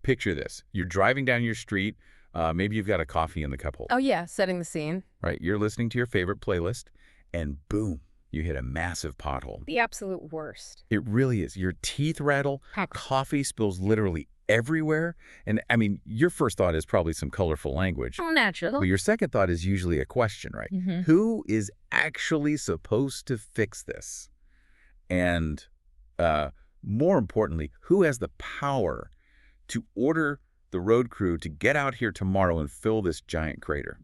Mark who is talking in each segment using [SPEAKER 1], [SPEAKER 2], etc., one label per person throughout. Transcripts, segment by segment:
[SPEAKER 1] picture this. You're driving down your street. Maybe you've got a coffee in the cup holder.
[SPEAKER 2] Oh, yeah, setting the scene.
[SPEAKER 1] Right? You're listening to your favorite playlist, and boom, you hit a massive pothole.
[SPEAKER 2] The absolute worst.
[SPEAKER 1] It really is. Your teeth rattle, coffee spills literally everywhere. And, I mean, your first thought is probably some colorful language.
[SPEAKER 2] Oh, natural.
[SPEAKER 1] But your second thought is usually a question, right? Who is actually supposed to fix this? And more importantly, who has the power to order the road crew to get out here tomorrow and fill this giant crater?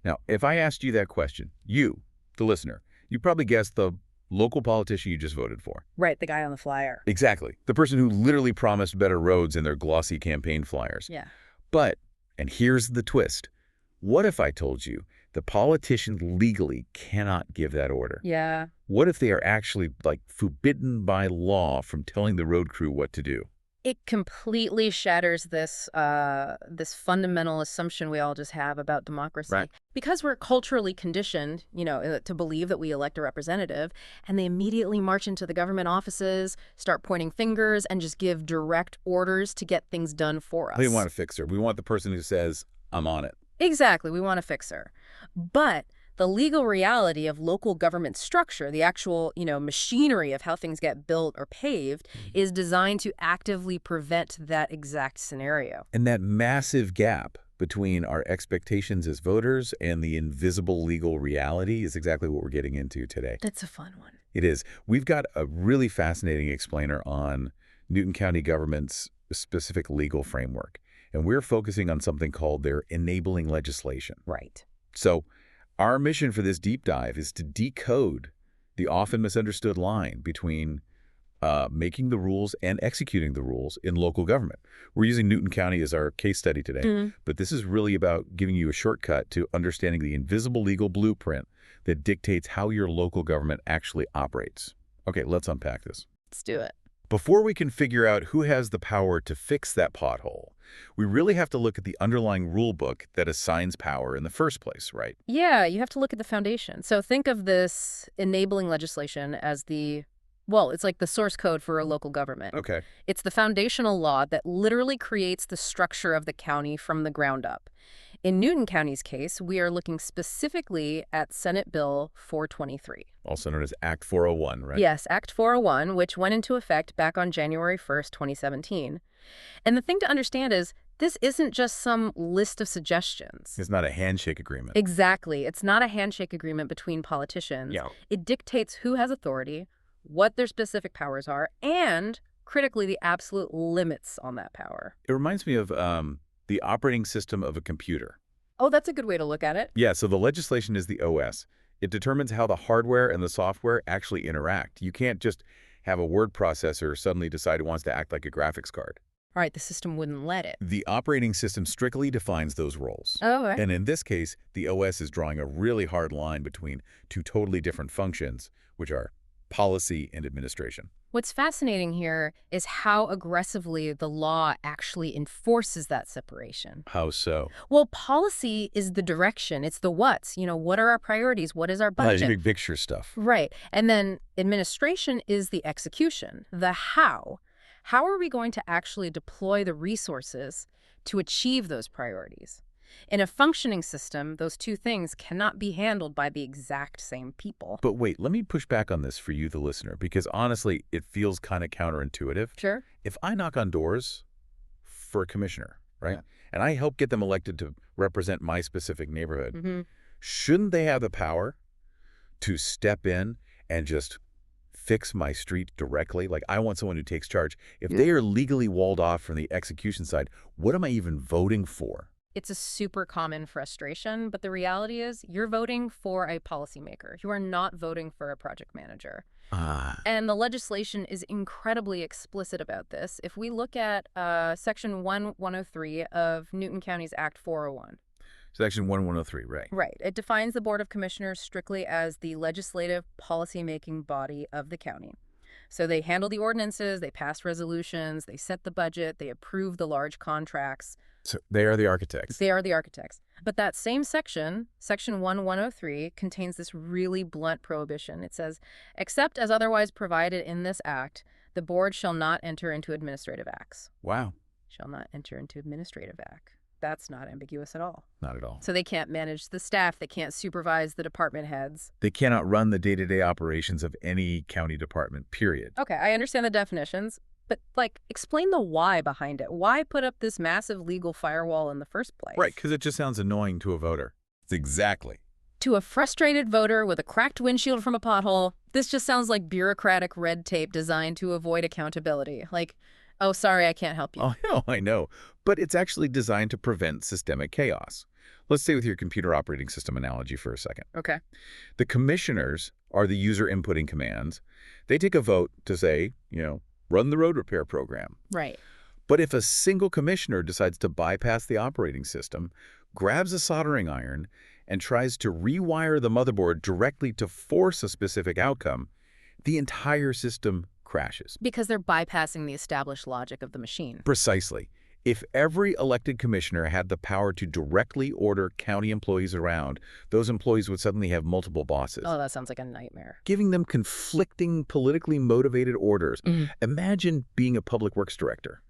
[SPEAKER 1] Now, if I asked you that question, you, the listener, you probably guessed the local politician you just voted for.
[SPEAKER 2] Right, the guy on the flyer.
[SPEAKER 1] Exactly. The person who literally promised better roads in their glossy campaign flyers.
[SPEAKER 2] Yeah.
[SPEAKER 1] But, and here's the twist, what if I told you the politician legally cannot give that order?
[SPEAKER 2] Yeah.
[SPEAKER 1] What if they are actually, like, forbidden by law from telling the road crew what to do?
[SPEAKER 2] It completely shatters this this fundamental assumption we all just have about democracy.
[SPEAKER 1] Right.
[SPEAKER 2] Because we're culturally conditioned, to believe that we elect a representative, and they immediately march into the government offices, start pointing fingers, and just give direct orders to get things done for us.
[SPEAKER 1] We want a fixer. We want the person who says, I'm on it.
[SPEAKER 2] Exactly. We want a fixer. But the legal reality of local government structure, the actual, machinery of how things get built or paved, is designed to actively prevent that exact scenario.
[SPEAKER 1] And that massive gap between our expectations as voters and the invisible legal reality is exactly what we're getting into today.
[SPEAKER 2] That's a fun one.
[SPEAKER 1] It is. We've got a really fascinating explainer on Newton County government's specific legal framework. And we're focusing on something called their enabling legislation.
[SPEAKER 2] Right.
[SPEAKER 1] So our mission for this deep dive is to decode the often misunderstood line between making the rules and executing the rules in local government. We're using Newton County as our case study today, but this is really about giving you a shortcut to understanding the invisible legal blueprint that dictates how your local government actually operates. Okay, let's unpack this.
[SPEAKER 2] Let's do it.
[SPEAKER 1] Before we can figure out who has the power to fix that pothole, we really have to look at the underlying rule book that assigns power in the first place, right?
[SPEAKER 2] Yeah, you have to look at the foundation. So think of this enabling legislation as it's like the source code for a local government.
[SPEAKER 1] Okay.
[SPEAKER 2] It's the foundational law that literally creates the structure of the county from the ground up. In Newton County's case, we are looking specifically at Senate Bill 423.
[SPEAKER 1] Also known as Act 401, right?
[SPEAKER 2] Yes, Act 401, which went into effect back on January 1st, 2017. And the thing to understand is this isn't just some list of suggestions.
[SPEAKER 1] It's not a handshake agreement.
[SPEAKER 2] Exactly. It's not a handshake agreement between politicians.
[SPEAKER 1] Yeah.
[SPEAKER 2] It dictates who has authority, what their specific powers are, and, critically, the absolute limits on that power.
[SPEAKER 1] It reminds me of the operating system of a computer.
[SPEAKER 2] Oh, that's a good way to look at it.
[SPEAKER 1] Yeah, so the legislation is the OS. It determines how the hardware and the software actually interact. You can't just have a word processor suddenly decide it wants to act like a graphics card.
[SPEAKER 2] All right, the system wouldn't let it.
[SPEAKER 1] The operating system strictly defines those roles.
[SPEAKER 2] Oh, right.
[SPEAKER 1] And in this case, the OS is drawing a really hard line between two totally different functions, which are policy and administration.
[SPEAKER 2] What's fascinating here is how aggressively the law actually enforces that separation.
[SPEAKER 1] How so?
[SPEAKER 2] Well, policy is the direction. It's the what's. What are our priorities? What is our budget?
[SPEAKER 1] Big picture stuff.
[SPEAKER 2] Right. And then administration is the execution, the how. How are we going to actually deploy the resources to achieve those priorities? In a functioning system, those two things cannot be handled by the exact same people.
[SPEAKER 1] But wait, let me push back on this for you, the listener, because honestly, it feels kind of counterintuitive.
[SPEAKER 2] Sure.
[SPEAKER 1] If I knock on doors for a commissioner, right, and I help get them elected to represent my specific neighborhood, shouldn't they have the power to step in and just fix my street directly? Like, I want someone who takes charge. If they are legally walled off from the execution side, what am I even voting for?
[SPEAKER 2] It's a super common frustration, but the reality is you're voting for a policymaker. You are not voting for a project manager. And the legislation is incredibly explicit about this. If we look at Section 1103 of Newton County's Act 401.
[SPEAKER 1] Section 1103, right.
[SPEAKER 2] Right. It defines the Board of Commissioners strictly as the legislative policymaking body of the county. So they handle the ordinances, they pass resolutions, they set the budget, they approve the large contracts.
[SPEAKER 1] So they are the architects.
[SPEAKER 2] They are the architects. But that same section, Section 1103, contains this really blunt prohibition. It says, except as otherwise provided in this act, the board shall not enter into administrative acts.
[SPEAKER 1] Wow.
[SPEAKER 2] shall not enter into administrative act. That's not ambiguous at all.
[SPEAKER 1] Not at all.
[SPEAKER 2] So they can't manage the staff. They can't supervise the department heads.
[SPEAKER 1] They cannot run the day-to-day operations of any county department, period.
[SPEAKER 2] Okay, I understand the definitions, but, explain the why behind it. Why put up this massive legal firewall in the first place?
[SPEAKER 1] Right, because it just sounds annoying to a voter. Exactly.
[SPEAKER 2] To a frustrated voter with a cracked windshield from a pothole, this just sounds like bureaucratic red tape designed to avoid accountability. Oh, sorry, I can't help you.
[SPEAKER 1] Oh, no, I know. But it's actually designed to prevent systemic chaos. Let's stay with your computer operating system analogy for a second.
[SPEAKER 2] Okay.
[SPEAKER 1] The commissioners are the user inputting commands. They take a vote to say, run the road repair program.
[SPEAKER 2] Right.
[SPEAKER 1] But if a single commissioner decides to bypass the operating system, grabs a soldering iron, and tries to rewire the motherboard directly to force a specific outcome, the entire system crashes.
[SPEAKER 2] Because they're bypassing the established logic of the machine.
[SPEAKER 1] Precisely. If every elected commissioner had the power to directly order county employees around, those employees would suddenly have multiple bosses.
[SPEAKER 2] Oh, that sounds like a nightmare.
[SPEAKER 1] Giving them conflicting, politically motivated orders. Imagine being a public works director.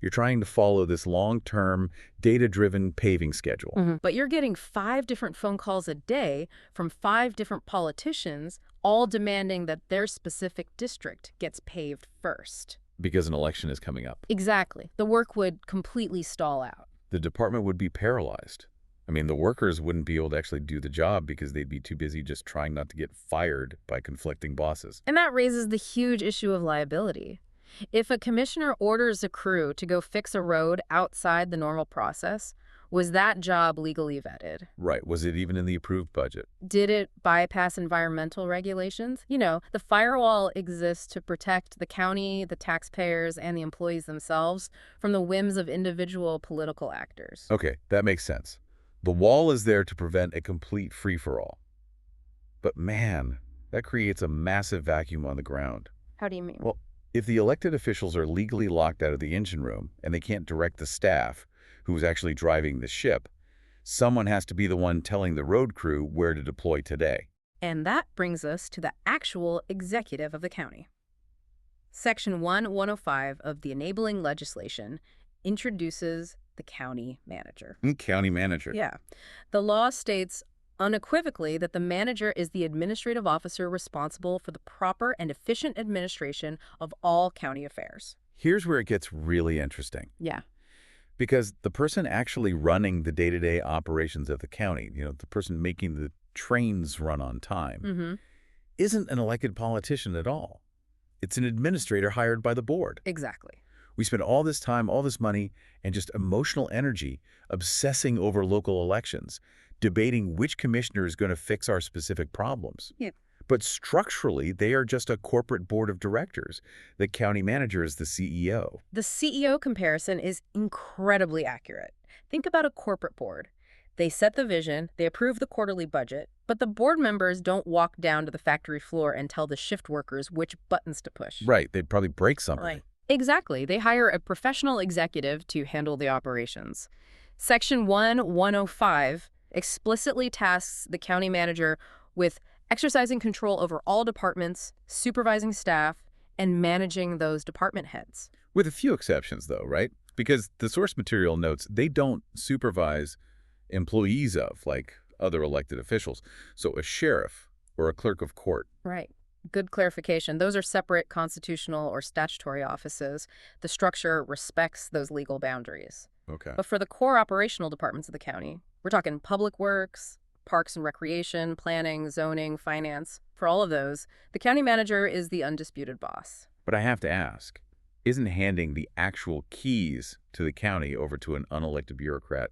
[SPEAKER 1] You're trying to follow this long-term, data-driven paving schedule.
[SPEAKER 2] But you're getting 5 different phone calls a day from 5 different politicians, all demanding that their specific district gets paved first.
[SPEAKER 1] Because an election is coming up.
[SPEAKER 2] Exactly. The work would completely stall out.
[SPEAKER 1] The department would be paralyzed. The workers wouldn't be able to actually do the job because they'd be too busy just trying not to get fired by conflicting bosses.
[SPEAKER 2] And that raises the huge issue of liability. If a commissioner orders a crew to go fix a road outside the normal process, was that job legally vetted?
[SPEAKER 1] Right. Was it even in the approved budget?
[SPEAKER 2] Did it bypass environmental regulations? The firewall exists to protect the county, the taxpayers, and the employees themselves from the whims of individual political actors.
[SPEAKER 1] Okay, that makes sense. The wall is there to prevent a complete free-for-all. But man, that creates a massive vacuum on the ground.
[SPEAKER 2] How do you mean?
[SPEAKER 1] Well, if the elected officials are legally locked out of the engine room and they can't direct the staff who's actually driving the ship, someone has to be the one telling the road crew where to deploy today.
[SPEAKER 2] And that brings us to the actual executive of the county. Section 105 of the enabling legislation introduces the county manager.
[SPEAKER 1] County manager.
[SPEAKER 2] Yeah. The law states unequivocally that the manager is the administrative officer responsible for the proper and efficient administration of all county affairs.
[SPEAKER 1] Here's where it gets really interesting.
[SPEAKER 2] Yeah.
[SPEAKER 1] Because the person actually running the day-to-day operations of the county, the person making the trains run on time, isn't an elected politician at all. It's an administrator hired by the board.
[SPEAKER 2] Exactly.
[SPEAKER 1] We spend all this time, all this money, and just emotional energy obsessing over local elections, debating which commissioner is going to fix our specific problems.
[SPEAKER 2] Yeah.
[SPEAKER 1] But structurally, they are just a corporate board of directors. The county manager is the CEO.
[SPEAKER 2] The CEO comparison is incredibly accurate. Think about a corporate board. They set the vision, they approve the quarterly budget, but the board members don't walk down to the factory floor and tell the shift workers which buttons to push.
[SPEAKER 1] Right, they'd probably break something.
[SPEAKER 2] Right. Exactly. They hire a professional executive to handle the operations. Section 105 explicitly tasks the county manager with exercising control over all departments, supervising staff, and managing those department heads.
[SPEAKER 1] With a few exceptions, though, right? Because the source material notes they don't supervise employees of, like other elected officials. So a sheriff or a clerk of court.
[SPEAKER 2] Right. Good clarification. Those are separate constitutional or statutory offices. The structure respects those legal boundaries.
[SPEAKER 1] Okay.
[SPEAKER 2] But for the core operational departments of the county, we're talking public works, parks and recreation, planning, zoning, finance. For all of those, the county manager is the undisputed boss.
[SPEAKER 1] But I have to ask, isn't handing the actual keys to the county over to an unelected bureaucrat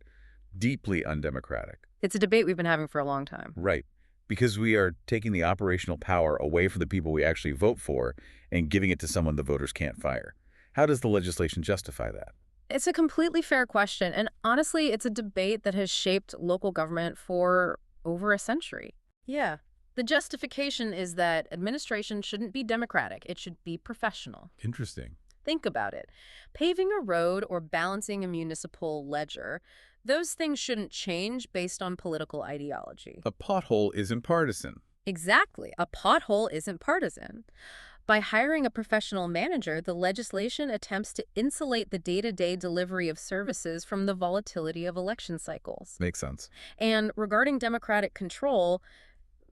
[SPEAKER 1] deeply undemocratic?
[SPEAKER 2] It's a debate we've been having for a long time.
[SPEAKER 1] Right. Because we are taking the operational power away from the people we actually vote for and giving it to someone the voters can't fire. How does the legislation justify that?
[SPEAKER 2] It's a completely fair question, and honestly, it's a debate that has shaped local government for over a century. Yeah. The justification is that administration shouldn't be democratic. It should be professional.
[SPEAKER 1] Interesting.
[SPEAKER 2] Think about it. Paving a road or balancing a municipal ledger, those things shouldn't change based on political ideology.
[SPEAKER 1] A pothole isn't partisan.
[SPEAKER 2] Exactly. A pothole isn't partisan. By hiring a professional manager, the legislation attempts to insulate the day-to-day delivery of services from the volatility of election cycles.
[SPEAKER 1] Makes sense.
[SPEAKER 2] And regarding democratic control,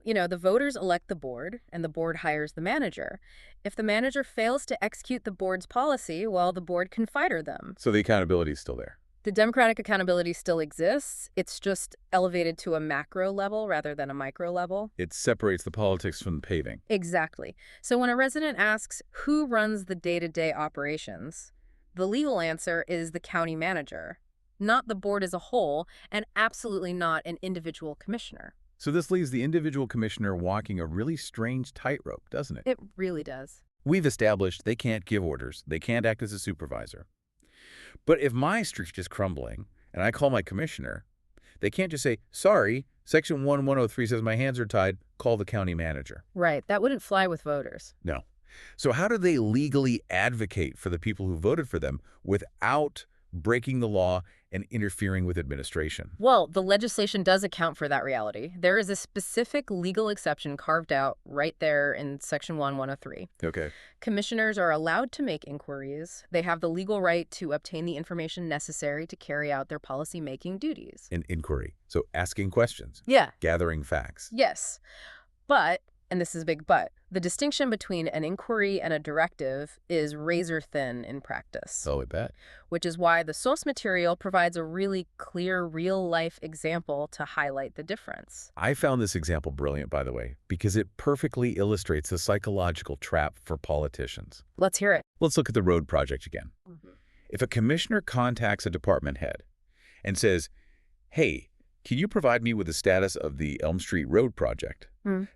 [SPEAKER 2] the voters elect the board, and the board hires the manager. If the manager fails to execute the board's policy, well, the board can fire them.
[SPEAKER 1] So the accountability is still there.
[SPEAKER 2] The democratic accountability still exists. It's just elevated to a macro level rather than a micro level.
[SPEAKER 1] It separates the politics from the paving.
[SPEAKER 2] Exactly. So when a resident asks who runs the day-to-day operations, the legal answer is the county manager, not the board as a whole, and absolutely not an individual commissioner.
[SPEAKER 1] So this leaves the individual commissioner walking a really strange tightrope, doesn't it?
[SPEAKER 2] It really does.
[SPEAKER 1] We've established they can't give orders. They can't act as a supervisor. But if my street is crumbling and I call my commissioner, they can't just say, sorry, Section 1103 says my hands are tied, call the county manager.
[SPEAKER 2] Right. That wouldn't fly with voters.
[SPEAKER 1] No. So how do they legally advocate for the people who voted for them without breaking the law and interfering with administration?
[SPEAKER 2] Well, the legislation does account for that reality. There is a specific legal exception carved out right there in Section 1103.
[SPEAKER 1] Okay.
[SPEAKER 2] Commissioners are allowed to make inquiries. They have the legal right to obtain the information necessary to carry out their policy-making duties.
[SPEAKER 1] An inquiry. So asking questions.
[SPEAKER 2] Yeah.
[SPEAKER 1] Gathering facts.
[SPEAKER 2] Yes. But, and this is a big but, the distinction between an inquiry and a directive is razor thin in practice.
[SPEAKER 1] Oh, I bet.
[SPEAKER 2] Which is why the source material provides a really clear real-life example to highlight the difference.
[SPEAKER 1] I found this example brilliant, by the way, because it perfectly illustrates the psychological trap for politicians.
[SPEAKER 2] Let's hear it.
[SPEAKER 1] Let's look at the road project again. If a commissioner contacts a department head and says, hey, can you provide me with the status of the Elm Street Road project?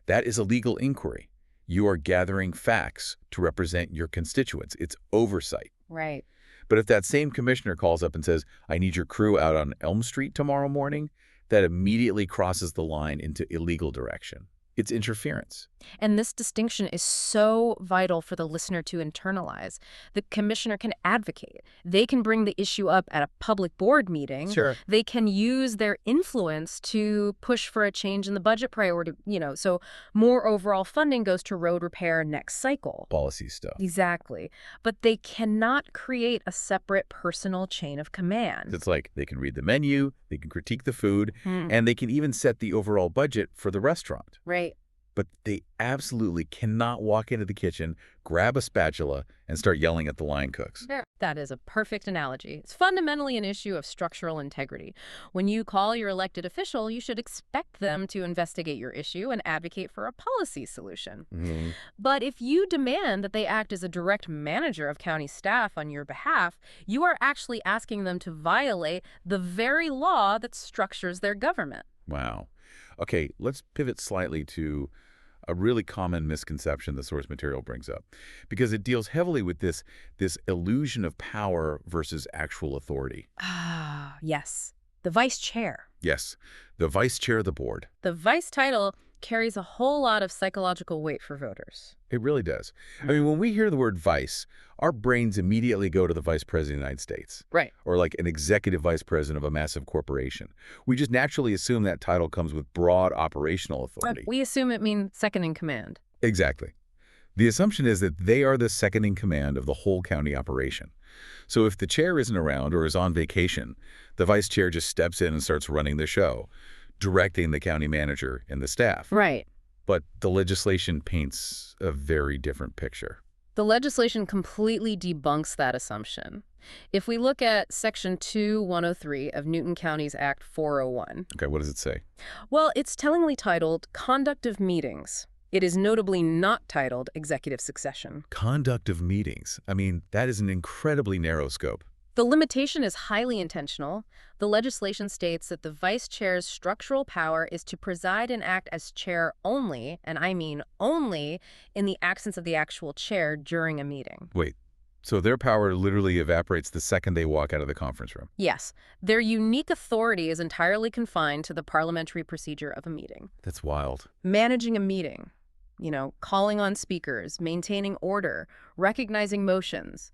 [SPEAKER 1] That is a legal inquiry. You are gathering facts to represent your constituents. It's oversight.
[SPEAKER 2] Right.
[SPEAKER 1] But if that same commissioner calls up and says, I need your crew out on Elm Street tomorrow morning, that immediately crosses the line into illegal direction. It's interference.
[SPEAKER 2] And this distinction is so vital for the listener to internalize. The commissioner can advocate. They can bring the issue up at a public board meeting.
[SPEAKER 1] Sure.
[SPEAKER 2] They can use their influence to push for a change in the budget priority, so more overall funding goes to road repair next cycle.
[SPEAKER 1] Policy stuff.
[SPEAKER 2] Exactly. But they cannot create a separate personal chain of command.
[SPEAKER 1] It's like they can read the menu, they can critique the food, and they can even set the overall budget for the restaurant.
[SPEAKER 2] Right.
[SPEAKER 1] But they absolutely cannot walk into the kitchen, grab a spatula, and start yelling at the line cooks.
[SPEAKER 2] That is a perfect analogy. It's fundamentally an issue of structural integrity. When you call your elected official, you should expect them to investigate your issue and advocate for a policy solution. But if you demand that they act as a direct manager of county staff on your behalf, you are actually asking them to violate the very law that structures their government.
[SPEAKER 1] Wow. Okay, let's pivot slightly to a really common misconception the source material brings up, because it deals heavily with this illusion of power versus actual authority.
[SPEAKER 2] Ah, yes. The vice chair.
[SPEAKER 1] Yes, the vice chair of the board.
[SPEAKER 2] The vice title carries a whole lot of psychological weight for voters.
[SPEAKER 1] It really does. I mean, when we hear the word vice, our brains immediately go to the vice president of the United States.
[SPEAKER 2] Right. Or
[SPEAKER 1] like an executive vice president of a massive corporation. We just naturally assume that title comes with broad operational authority.
[SPEAKER 2] We assume it means second in command.
[SPEAKER 1] Exactly. The assumption is that they are the second in command of the whole county operation. So if the chair isn't around or is on vacation, the vice chair just steps in and starts running the show, directing the county manager and the staff.
[SPEAKER 2] Right.
[SPEAKER 1] But the legislation paints a very different picture.
[SPEAKER 2] The legislation completely debunks that assumption. If we look at Section 2103 of Newton County's Act 401.
[SPEAKER 1] Okay, what does it say?
[SPEAKER 2] Well, it's tellingly titled Conduct of Meetings. It is notably not titled Executive Succession.
[SPEAKER 1] Conduct of meetings. I mean, that is an incredibly narrow scope.
[SPEAKER 2] The limitation is highly intentional. The legislation states that the vice chair's structural power is to preside and act as chair only, and I mean only, in the absence of the actual chair during a meeting.
[SPEAKER 1] Wait, so their power literally evaporates the second they walk out of the conference room?
[SPEAKER 2] Yes. Their unique authority is entirely confined to the parliamentary procedure of a meeting.
[SPEAKER 1] That's wild.
[SPEAKER 2] Managing a meeting, calling on speakers, maintaining order, recognizing motions.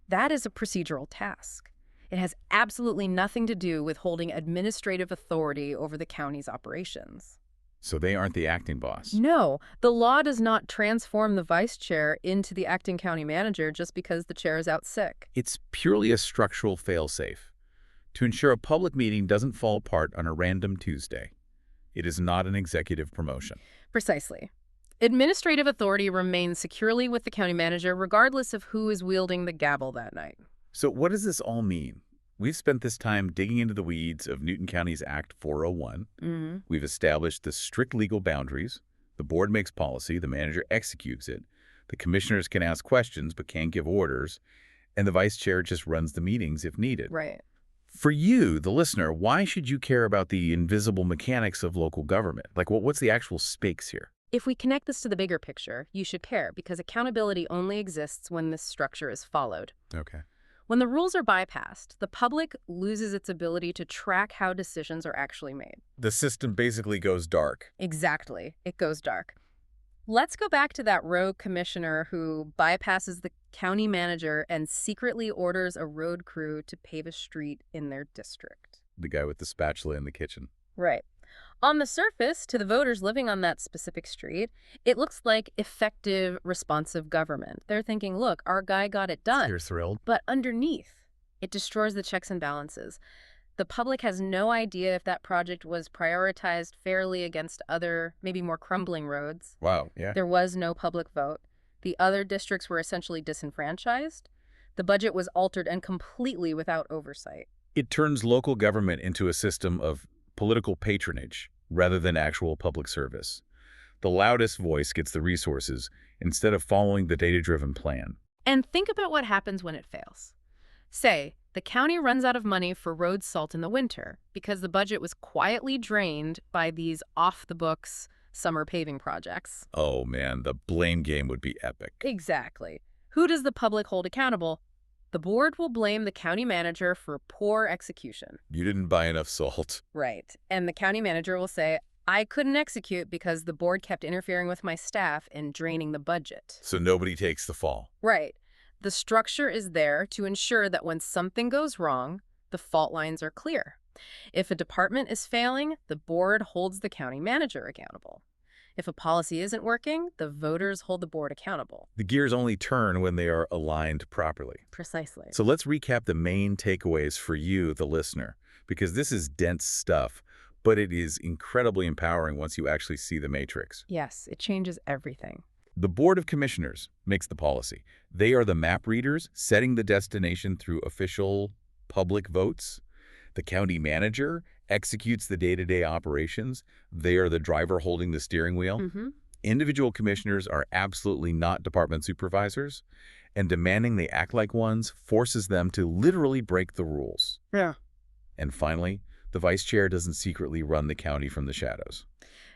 [SPEAKER 2] That is a procedural task. It has absolutely nothing to do with holding administrative authority over the county's operations.
[SPEAKER 1] So they aren't the acting boss.
[SPEAKER 2] No, the law does not transform the vice chair into the acting county manager just because the chair is out sick.
[SPEAKER 1] It's purely a structural failsafe to ensure a public meeting doesn't fall apart on a random Tuesday. It is not an executive promotion.
[SPEAKER 2] Precisely. Administrative authority remains securely with the county manager regardless of who is wielding the gavel that night.
[SPEAKER 1] So what does this all mean? We've spent this time digging into the weeds of Newton County's Act 401. We've established the strict legal boundaries. The board makes policy, the manager executes it. The commissioners can ask questions but can't give orders, and the vice chair just runs the meetings if needed.
[SPEAKER 2] Right.
[SPEAKER 1] For you, the listener, why should you care about the invisible mechanics of local government? Like, what's the actual stakes here?
[SPEAKER 2] If we connect this to the bigger picture, you should care because accountability only exists when this structure is followed.
[SPEAKER 1] Okay.
[SPEAKER 2] When the rules are bypassed, the public loses its ability to track how decisions are actually made.
[SPEAKER 1] The system basically goes dark.
[SPEAKER 2] Exactly. It goes dark. Let's go back to that rogue commissioner who bypasses the county manager and secretly orders a road crew to pave a street in their district.
[SPEAKER 1] The guy with the spatula in the kitchen.
[SPEAKER 2] Right. On the surface, to the voters living on that specific street, it looks like effective, responsive government. They're thinking, look, our guy got it done.
[SPEAKER 1] You're thrilled.
[SPEAKER 2] But underneath, it destroys the checks and balances. The public has no idea if that project was prioritized fairly against other, maybe more crumbling roads.
[SPEAKER 1] Wow, yeah.
[SPEAKER 2] There was no public vote. The other districts were essentially disenfranchised. The budget was altered and completely without oversight.
[SPEAKER 1] It turns local government into a system of political patronage rather than actual public service. The loudest voice gets the resources instead of following the data-driven plan.
[SPEAKER 2] And think about what happens when it fails. Say, the county runs out of money for road salt in the winter because the budget was quietly drained by these off-the-books summer paving projects.
[SPEAKER 1] Oh man, the blame game would be epic.
[SPEAKER 2] Exactly. Who does the public hold accountable? The board will blame the county manager for poor execution.
[SPEAKER 1] You didn't buy enough salt.
[SPEAKER 2] Right. And the county manager will say, I couldn't execute because the board kept interfering with my staff and draining the budget.
[SPEAKER 1] So nobody takes the fall.
[SPEAKER 2] Right. The structure is there to ensure that when something goes wrong, the fault lines are clear. If a department is failing, the board holds the county manager accountable. If a policy isn't working, the voters hold the board accountable.
[SPEAKER 1] The gears only turn when they are aligned properly.
[SPEAKER 2] Precisely.
[SPEAKER 1] So let's recap the main takeaways for you, the listener, because this is dense stuff, but it is incredibly empowering once you actually see the matrix.
[SPEAKER 2] Yes, it changes everything.
[SPEAKER 1] The Board of Commissioners makes the policy. They are the map readers, setting the destination through official public votes. The county manager executes the day-to-day operations. They are the driver holding the steering wheel. Individual commissioners are absolutely not department supervisors, and demanding they act like ones forces them to literally break the rules.
[SPEAKER 2] Yeah.
[SPEAKER 1] And finally, the vice chair doesn't secretly run the county from the shadows.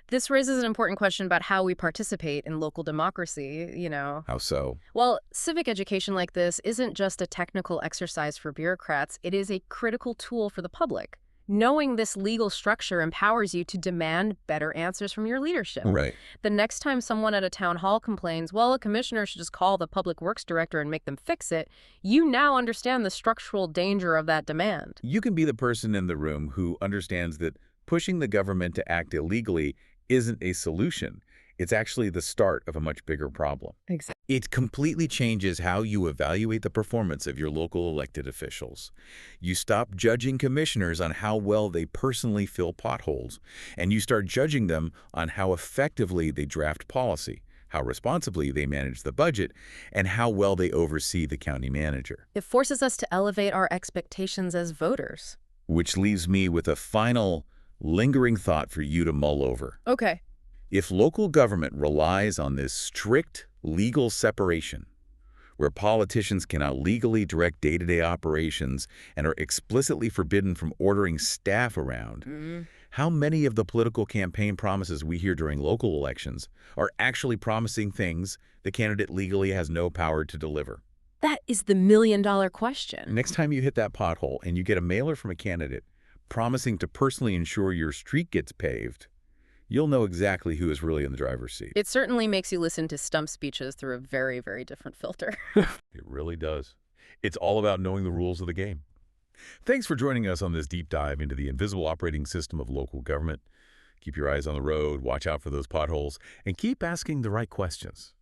[SPEAKER 2] This raises an important question about how we participate in local democracy, you know.
[SPEAKER 1] How so?
[SPEAKER 2] Well, civic education like this isn't just a technical exercise for bureaucrats. It is a critical tool for the public. Knowing this legal structure empowers you to demand better answers from your leadership.
[SPEAKER 1] Right.
[SPEAKER 2] The next time someone at a town hall complains, well, a commissioner should just call the public works director and make them fix it, you now understand the structural danger of that demand.
[SPEAKER 1] You can be the person in the room who understands that pushing the government to act illegally isn't a solution. It's actually the start of a much bigger problem.
[SPEAKER 2] Exactly.
[SPEAKER 1] It completely changes how you evaluate the performance of your local elected officials. You stop judging commissioners on how well they personally fill potholes, and you start judging them on how effectively they draft policy, how responsibly they manage the budget, and how well they oversee the county manager.
[SPEAKER 2] It forces us to elevate our expectations as voters.
[SPEAKER 1] Which leaves me with a final, lingering thought for you to mull over.
[SPEAKER 2] Okay.
[SPEAKER 1] If local government relies on this strict legal separation, where politicians cannot legally direct day-to-day operations and are explicitly forbidden from ordering staff around, how many of the political campaign promises we hear during local elections are actually promising things the candidate legally has no power to deliver?
[SPEAKER 2] That is the million-dollar question.
[SPEAKER 1] Next time you hit that pothole and you get a mailer from a candidate promising to personally ensure your street gets paved, you'll know exactly who is really in the driver's seat.
[SPEAKER 2] It certainly makes you listen to stump speeches through a very, very different filter.
[SPEAKER 1] It really does. It's all about knowing the rules of the game. Thanks for joining us on this deep dive into the invisible operating system of local government. Keep your eyes on the road, watch out for those potholes, and keep asking the right questions.